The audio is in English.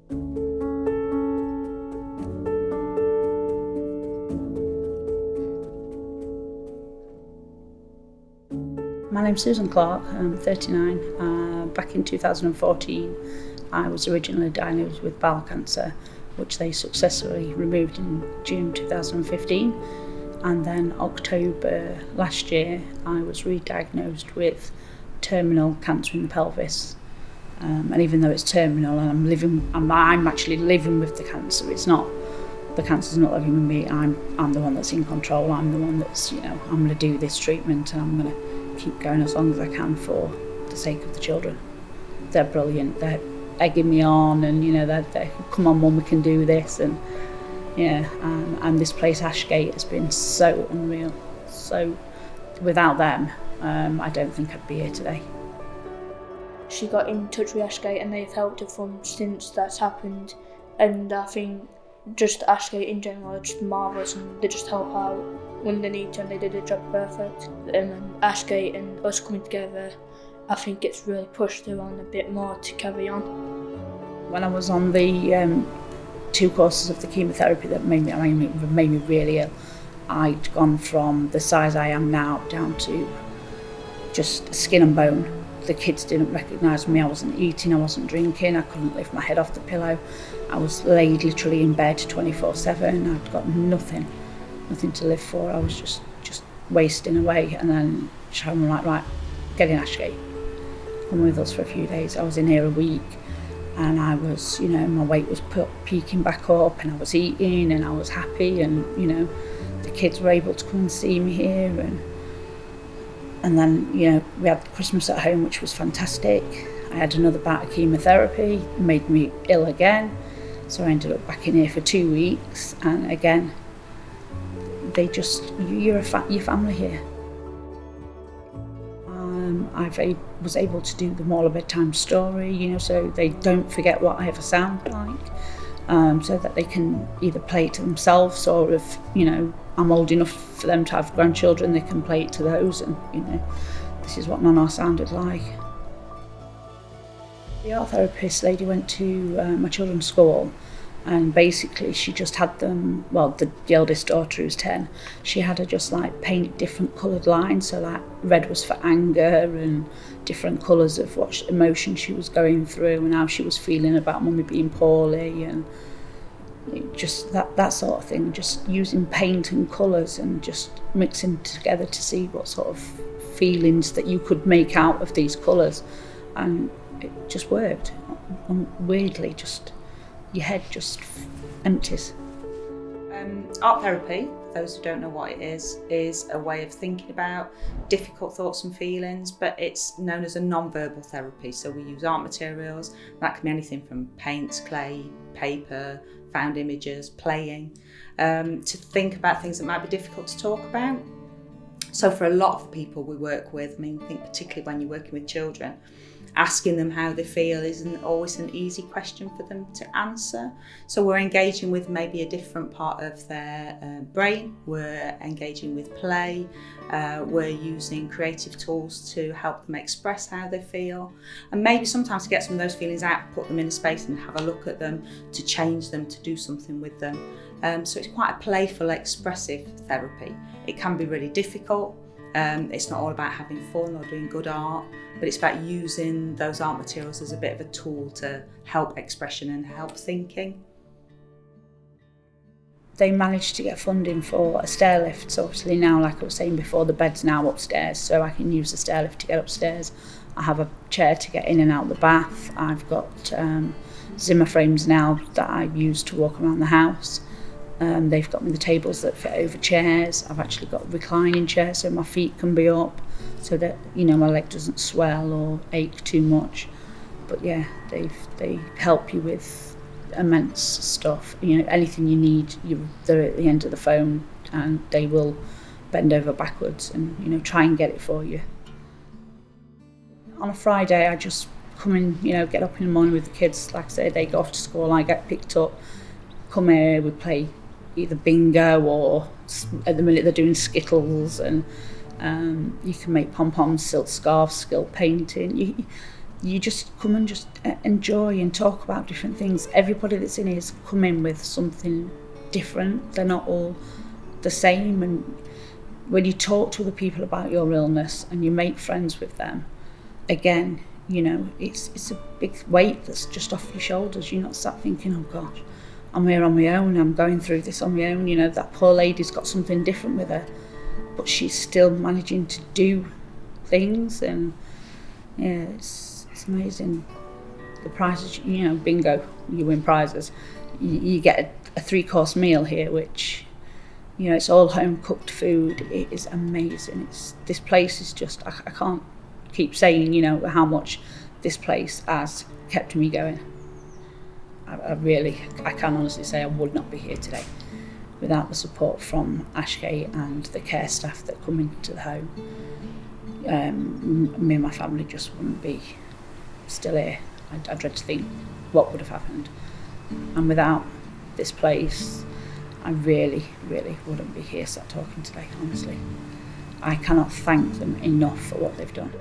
My name's Susan Clark, I'm 39. Back in 2014, I was originally diagnosed with bowel cancer, which they successfully removed in June 2015. And then October last year, I was re-diagnosed with terminal cancer in the pelvis. And even though it's terminal, and I'm actually living with the cancer. The cancer's not living with me. I'm the one that's in control. I'm the one that's, I'm going to do this treatment, and I'm going to keep going as long as I can for the sake of the children. They're brilliant. They're egging me on, and they're come on, Mum, we can do this, and and this place Ashgate has been so unreal. So without them, I don't think I'd be here today. She got in touch with Ashgate and they've helped her from since that's happened, and I think just Ashgate in general are just marvellous, and they just help out when they need to, and they did the job perfect. And Ashgate and us coming together, I think it's really pushed her on a bit more to carry on. When I was on the 2 courses of the chemotherapy that made me really ill, I'd gone from the size I am now down to just skin and bone. The kids didn't recognise me. I wasn't eating, I wasn't drinking, I couldn't lift my head off the pillow. I was laid literally in bed 24/7. I'd got nothing to live for. I was just wasting away. And then Sharon was like, right, get in Ashgate, come with us for a few days. I was in here a week, and I was, my weight was peaking back up, and I was eating, and I was happy, and the kids were able to come and see me here, and then we had Christmas at home, which was fantastic. I had another bout of chemotherapy, made me ill again, so I ended up back in here for 2 weeks, and again they just, your family here. I was able to do them all a bedtime story, so they don't forget what I ever sound like, so that they can either play it to themselves, or if I'm old enough for them to have grandchildren, they can play it to those, and this is what Nana sounded like. The art therapist lady went to my children's school, and basically she just had them, the eldest daughter, who's 10, she had her just like paint different coloured lines, so like red was for anger, and different colours of what emotion she was going through and how she was feeling about Mummy being poorly, and just that sort of thing, just using paint and colours and just mixing together to see what sort of feelings that you could make out of these colours, and it just worked. And weirdly, just your head just empties. Art therapy, for those who don't know what it is a way of thinking about difficult thoughts and feelings, but it's known as a non-verbal therapy. So we use art materials, that can be anything from paints, clay, paper, found images, playing, to think about things that might be difficult to talk about. So for a lot of the people we work with, I think particularly when you're working with children, asking them how they feel isn't always an easy question for them to answer. So we're engaging with maybe a different part of their brain, we're engaging with play, we're using creative tools to help them express how they feel, and maybe sometimes to get some of those feelings out, put them in a space and have a look at them, to change them, to do something with them. So it's quite a playful, expressive therapy. It can be really difficult. It's not all about having fun or doing good art, but it's about using those art materials as a bit of a tool to help expression and help thinking. They managed to get funding for a stair lift, so obviously now, like I was saying before, the bed's now upstairs, so I can use the stair lift to get upstairs. I have a chair to get in and out the bath. I've got Zimmer frames now that I use to walk around the house. They've got me the tables that fit over chairs. I've actually got a reclining chair so my feet can be up, so that my leg doesn't swell or ache too much. But yeah, they help you with immense stuff. Anything you need, they're at the end of the phone, and they will bend over backwards and try and get it for you. On a Friday, I just come in, get up in the morning with the kids. Like I say, they go off to school, I get picked up, come here, we play either bingo, or at the minute they're doing skittles, and you can make pom-poms, silk scarves, skill painting. you just come and just enjoy and talk about different things. Everybody that's in here has come in with something different. They're not all the same, and when you talk to other people about your illness and you make friends with them, again, you know, it's a big weight that's just off your shoulders. You're not sat thinking, oh gosh, I'm here on my own, I'm going through this on my own. You know, that poor lady's got something different with her, but she's still managing to do things. And yeah, it's amazing. The prizes, you know, bingo, you win prizes. You get a 3-course meal here, which, you know, it's all home cooked food. It is amazing. This place is just, I can't keep saying, you know, how much this place has kept me going. I can honestly say I would not be here today without the support from Ashgate and the care staff that come into the home. Me and my family just wouldn't be still here. I dread to think what would have happened. And without this place, I really, really wouldn't be here sat talking today, honestly. I cannot thank them enough for what they've done.